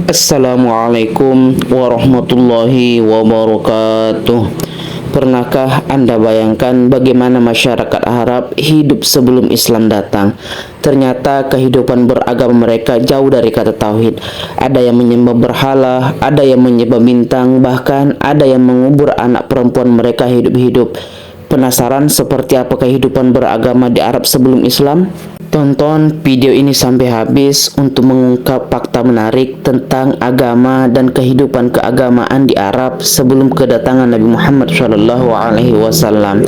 Assalamualaikum warahmatullahi wabarakatuh. Pernahkah Anda bayangkan bagaimana masyarakat Arab hidup sebelum Islam datang? Ternyata kehidupan beragama mereka jauh dari kata tauhid. Ada yang menyembah berhala, ada yang menyembah bintang, bahkan ada yang mengubur anak perempuan mereka hidup-hidup. Penasaran seperti apa kehidupan beragama di Arab sebelum Islam? Tonton video ini sampai habis untuk mengungkap fakta menarik tentang agama dan kehidupan keagamaan di Arab sebelum kedatangan Nabi Muhammad SAW.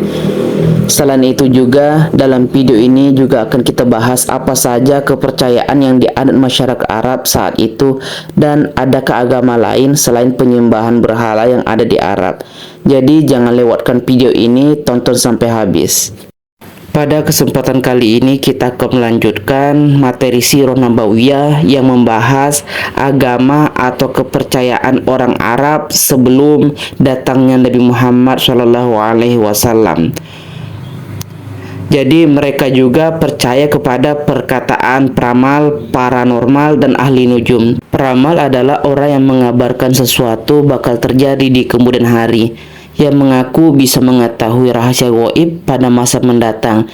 Selain itu juga dalam video ini juga akan kita bahas apa saja kepercayaan yang dianut masyarakat Arab saat itu dan adakah agama lain selain penyembahan berhala yang ada di Arab. Jadi jangan lewatkan video ini, tonton sampai habis. Pada kesempatan kali ini kita akan melanjutkan materi Sirah Nabawiyah yang membahas agama atau kepercayaan orang Arab sebelum datangnya Nabi Muhammad SAW. Jadi mereka juga percaya kepada perkataan peramal, paranormal, dan ahli nujum. Peramal adalah orang yang mengabarkan sesuatu bakal terjadi di kemudian hari, yang mengaku bisa mengetahui rahasia gaib pada masa mendatang.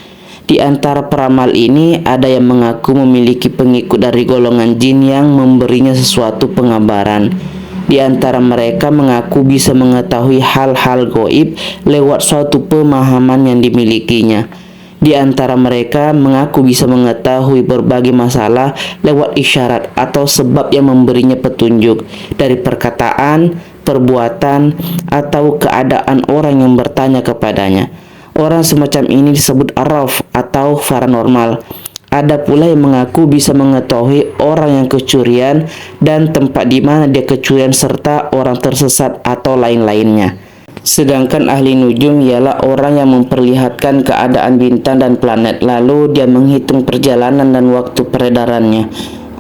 Di antara peramal ini ada yang mengaku memiliki pengikut dari golongan jin yang memberinya sesuatu pengabaran. Di antara mereka mengaku bisa mengetahui hal-hal gaib lewat suatu pemahaman yang dimilikinya. Di antara mereka mengaku bisa mengetahui berbagai masalah lewat isyarat atau sebab yang memberinya petunjuk dari perkataan, perbuatan, atau keadaan orang yang bertanya kepadanya. Orang semacam ini disebut arraf atau paranormal. Ada pula yang mengaku bisa mengetahui orang yang kecurian dan tempat di mana dia kecurian serta orang tersesat atau lain-lainnya. Sedangkan ahli nujum ialah orang yang memperlihatkan keadaan bintang dan planet, lalu dia menghitung perjalanan dan waktu peredarannya,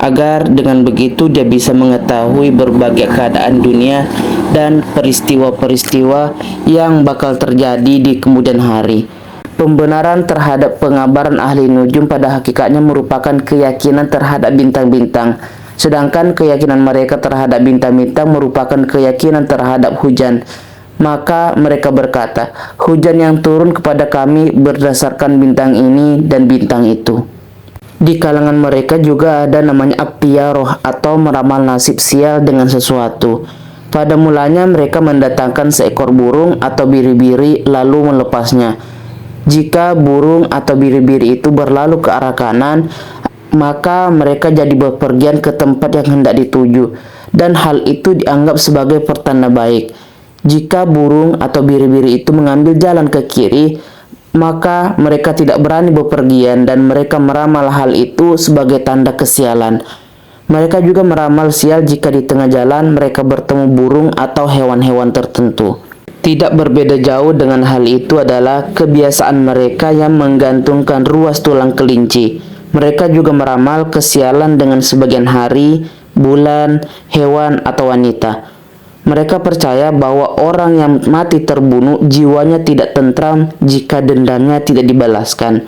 agar dengan begitu dia bisa mengetahui berbagai keadaan dunia dan peristiwa-peristiwa yang bakal terjadi di kemudian hari. Pembenaran terhadap pengabaran ahli nujum pada hakikatnya merupakan keyakinan terhadap bintang-bintang, sedangkan keyakinan mereka terhadap bintang-bintang merupakan keyakinan terhadap hujan. Maka mereka berkata, hujan yang turun kepada kami berdasarkan bintang ini dan bintang itu. Di kalangan mereka juga ada namanya Abtiyaroh atau meramal nasib sial dengan sesuatu. Pada mulanya mereka mendatangkan seekor burung atau biri-biri lalu melepasnya. Jika burung atau biri-biri itu berlalu ke arah kanan, maka mereka jadi bepergian ke tempat yang hendak dituju, dan hal itu dianggap sebagai pertanda baik. Jika burung atau biri-biri itu mengambil jalan ke kiri, maka mereka tidak berani bepergian dan mereka meramal hal itu sebagai tanda kesialan. Mereka juga meramal sial jika di tengah jalan mereka bertemu burung atau hewan-hewan tertentu. Tidak berbeda jauh dengan hal itu adalah kebiasaan mereka yang menggantungkan ruas tulang kelinci. Mereka juga meramal kesialan dengan sebagian hari, bulan, hewan, atau wanita. Mereka percaya bahwa orang yang mati terbunuh jiwanya tidak tentram jika dendamnya tidak dibalaskan.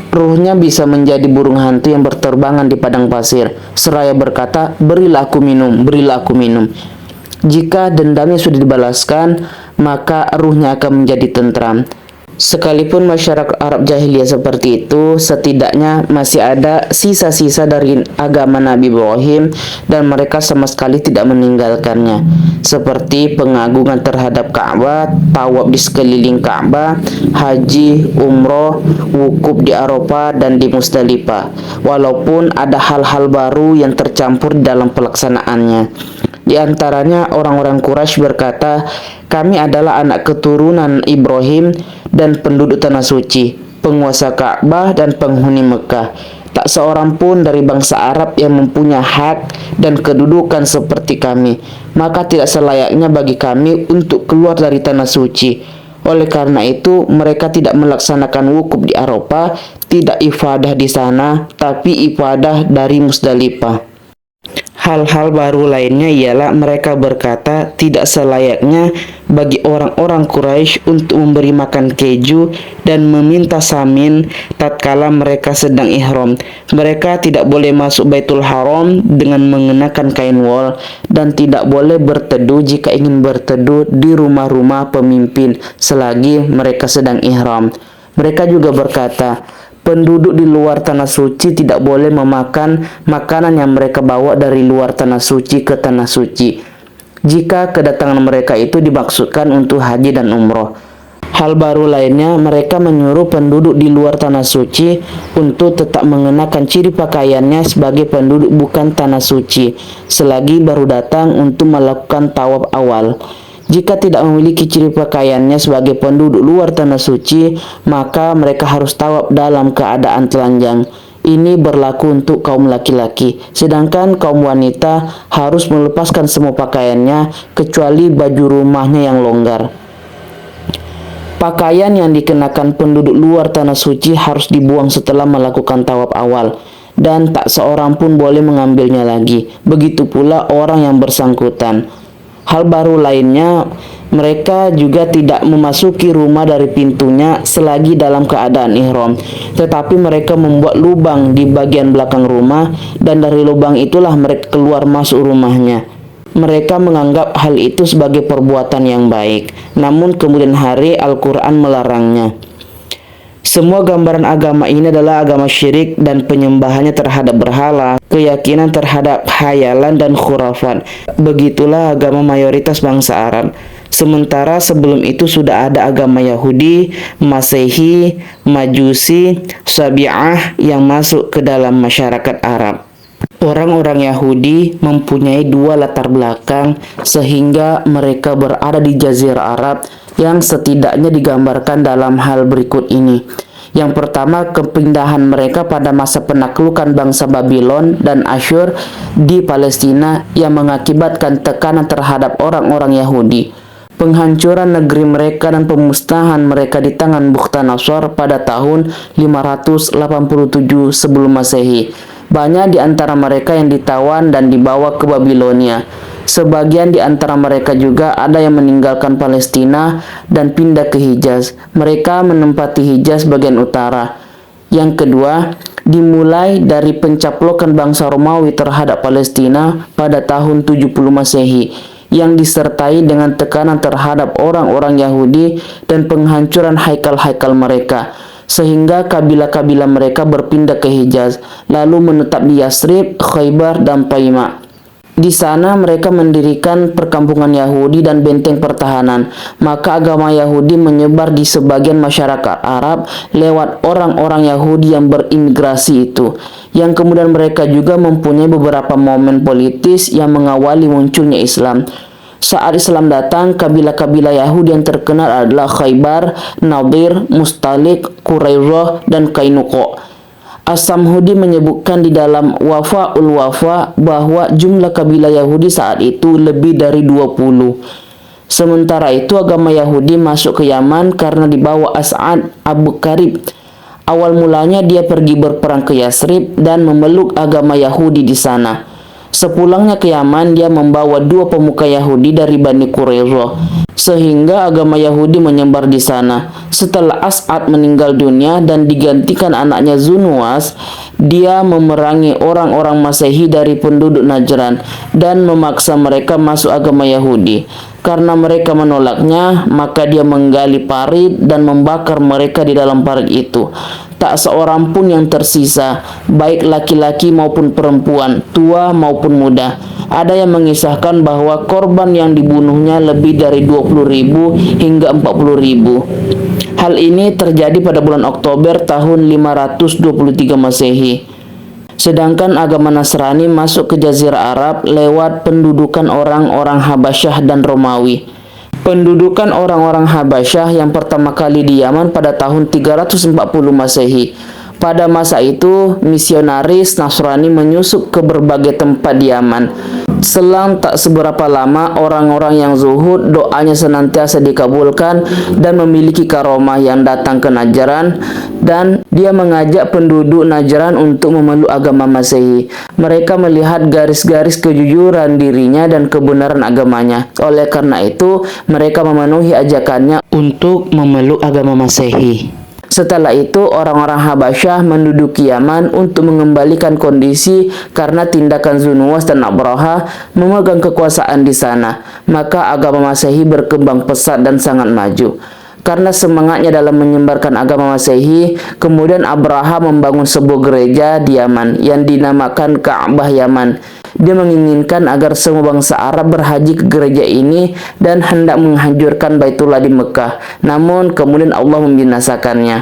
Ruhnya bisa menjadi burung hantu yang berterbangan di padang pasir, seraya berkata, berilah aku minum, berilah aku minum. Jika dendamnya sudah dibalaskan, maka ruhnya akan menjadi tentram. Sekalipun masyarakat Arab jahiliyah seperti itu, setidaknya masih ada sisa-sisa dari agama Nabi Ibrahim dan mereka sama sekali tidak meninggalkannya, seperti pengagungan terhadap Ka'bah, tawaf di sekeliling Ka'bah, haji, umroh, wukuf di Arafah dan di Musdalifah, walaupun ada hal-hal baru yang tercampur dalam pelaksanaannya. Di antaranya orang-orang Quraisy berkata, kami adalah anak keturunan Ibrahim dan penduduk tanah suci, penguasa Ka'bah dan penghuni Mekah. Tak seorang pun dari bangsa Arab yang mempunyai hak dan kedudukan seperti kami, maka tidak selayaknya bagi kami untuk keluar dari tanah suci. Oleh karena itu, mereka tidak melaksanakan wukuf di Arafah, tidak ibadah di sana, tapi ibadah dari Musdalifah. Hal-hal baru lainnya ialah mereka berkata tidak selayaknya bagi orang-orang Quraisy untuk memberi makan keju dan meminta samin tatkala mereka sedang ihram. Mereka tidak boleh masuk Baitul Haram dengan mengenakan kain wol dan tidak boleh berteduh jika ingin berteduh di rumah-rumah pemimpin selagi mereka sedang ihram. Mereka juga berkata, penduduk di luar tanah suci tidak boleh memakan makanan yang mereka bawa dari luar tanah suci ke tanah suci jika kedatangan mereka itu dimaksudkan untuk haji dan umroh. Hal baru lainnya, mereka menyuruh penduduk di luar tanah suci untuk tetap mengenakan ciri pakaiannya sebagai penduduk bukan tanah suci selagi baru datang untuk melakukan tawaf awal. Jika tidak memiliki ciri pakaiannya sebagai penduduk luar tanah suci, maka mereka harus tawaf dalam keadaan telanjang. Ini berlaku untuk kaum laki-laki, sedangkan kaum wanita harus melepaskan semua pakaiannya kecuali baju rumahnya yang longgar. Pakaian yang dikenakan penduduk luar tanah suci harus dibuang setelah melakukan tawaf awal, dan tak seorang pun boleh mengambilnya lagi. Begitu pula orang yang bersangkutan. Hal baru lainnya, mereka juga tidak memasuki rumah dari pintunya selagi dalam keadaan ihram, tetapi mereka membuat lubang di bagian belakang rumah dan dari lubang itulah mereka keluar masuk rumahnya. Mereka menganggap hal itu sebagai perbuatan yang baik, namun kemudian hari Al-Quran melarangnya. Semua gambaran agama ini adalah agama syirik dan penyembahannya terhadap berhala, keyakinan terhadap khayalan dan khurafat. Begitulah agama mayoritas bangsa Arab. Sementara sebelum itu sudah ada agama Yahudi, Masehi, Majusi, Sabi'ah yang masuk ke dalam masyarakat Arab. Orang-orang Yahudi mempunyai dua latar belakang sehingga mereka berada di Jazirah Arab yang setidaknya digambarkan dalam hal berikut ini. Yang pertama, kepindahan mereka pada masa penaklukan bangsa Babylon dan Asyur di Palestina yang mengakibatkan tekanan terhadap orang-orang Yahudi. Penghancuran negeri mereka dan pemusnahan mereka di tangan Bukhtanasor pada tahun 587 sebelum Masehi. Banyak di antara mereka yang ditawan dan dibawa ke Babilonia. Sebagian di antara mereka juga ada yang meninggalkan Palestina dan pindah ke Hijaz. Mereka menempati Hijaz bagian utara. Yang kedua, dimulai dari pencaplokan bangsa Romawi terhadap Palestina pada tahun 70 Masehi yang disertai dengan tekanan terhadap orang-orang Yahudi dan penghancuran haikal-haikal mereka, sehingga kabilah-kabilah mereka berpindah ke Hijaz, lalu menetap di Yasrib, Khaybar, dan Taima. Di sana mereka mendirikan perkampungan Yahudi dan benteng pertahanan. Maka agama Yahudi menyebar di sebagian masyarakat Arab lewat orang-orang Yahudi yang berimigrasi itu, yang kemudian mereka juga mempunyai beberapa momen politis yang mengawali munculnya Islam. Saat Islam datang, kabilah-kabilah Yahudi yang terkenal adalah Khaybar, Nadir, Mustalik, Quraisyah, dan Kainuqa. As-Samhudi menyebutkan di dalam Wafa'ul Wafa bahwa jumlah kabilah Yahudi saat itu lebih dari 20. Sementara itu agama Yahudi masuk ke Yaman karena dibawa As'ad Abu Karib. Awal mulanya dia pergi berperang ke Yasrib dan memeluk agama Yahudi di sana. Sepulangnya ke Yaman, dia membawa dua pemuka Yahudi dari Bani Quraisyah, sehingga agama Yahudi menyebar di sana. Setelah As'ad meninggal dunia dan digantikan anaknya Zunuwas, dia memerangi orang-orang Masehi dari penduduk Najran dan memaksa mereka masuk agama Yahudi. Karena mereka menolaknya, maka dia menggali parit dan membakar mereka di dalam parit itu. Tak seorang pun yang tersisa, baik laki-laki maupun perempuan, tua maupun muda. Ada yang mengisahkan bahwa korban yang dibunuhnya lebih dari 20.000 hingga 40.000. Hal ini terjadi pada bulan Oktober tahun 523 Masehi. Sedangkan agama Nasrani masuk ke Jazirah Arab lewat pendudukan orang-orang Habasyah dan Romawi. Pendudukan orang-orang Habasyah yang pertama kali di Yaman pada tahun 340 Masehi. Pada masa itu, misionaris Nasrani menyusup ke berbagai tempat di Yaman. Selang tak seberapa lama, orang-orang yang zuhud doanya senantiasa dikabulkan dan memiliki karomah yang datang ke Najran, dan dia mengajak penduduk Najran untuk memeluk agama Masehi. Mereka melihat garis-garis kejujuran dirinya dan kebenaran agamanya. Oleh karena itu, mereka memenuhi ajakannya untuk memeluk agama Masehi. Setelah itu, orang-orang Habasyah menduduki Yaman untuk mengembalikan kondisi karena tindakan Zunuwas dan Abraha memegang kekuasaan di sana. Maka agama Masehi berkembang pesat dan sangat maju. Karena semangatnya dalam menyebarkan agama Masehi, kemudian Abraha membangun sebuah gereja di Yaman yang dinamakan Ka'bah Yaman. Dia menginginkan agar semua bangsa Arab berhaji ke gereja ini dan hendak menghancurkan Baitullah di Mekah. Namun kemudian Allah membinasakannya.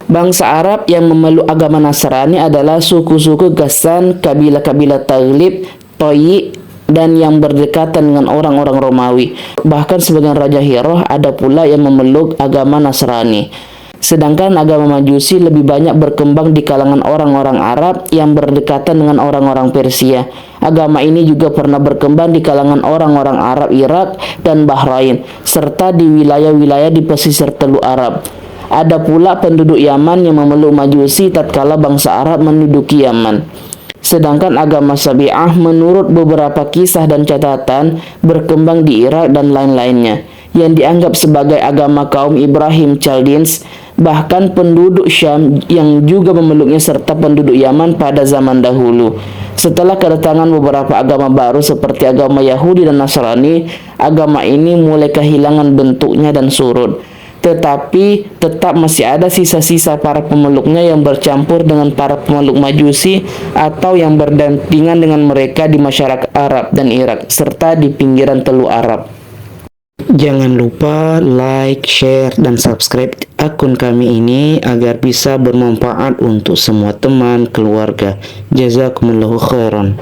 Bangsa Arab yang memeluk agama Nasrani adalah suku-suku Ghassan, kabilah-kabilah Taghlib, Toyi, dan yang berdekatan dengan orang-orang Romawi. Bahkan sebagian Raja Hiroh ada pula yang memeluk agama Nasrani. Sedangkan agama Majusi lebih banyak berkembang di kalangan orang-orang Arab yang berdekatan dengan orang-orang Persia. Agama ini juga pernah berkembang di kalangan orang-orang Arab Irak dan Bahrain, serta di wilayah-wilayah di pesisir Teluk Arab. Ada pula penduduk Yaman yang memeluk Majusi tatkala bangsa Arab menduduki Yaman. Sedangkan agama Sabi'ah menurut beberapa kisah dan catatan berkembang di Irak dan lain-lainnya, yang dianggap sebagai agama kaum Ibrahim Chaldeans. Bahkan penduduk Syam yang juga memeluknya serta penduduk Yaman pada zaman dahulu. Setelah kedatangan beberapa agama baru seperti agama Yahudi dan Nasrani, agama ini mulai kehilangan bentuknya dan surut. Tetapi tetap masih ada sisa-sisa para pemeluknya yang bercampur dengan para pemeluk Majusi atau yang berdampingan dengan mereka di masyarakat Arab dan Irak serta di pinggiran Teluk Arab. Jangan lupa like, share, dan subscribe akun kami ini agar bisa bermanfaat untuk semua teman keluarga. Jazakumullahu khairan.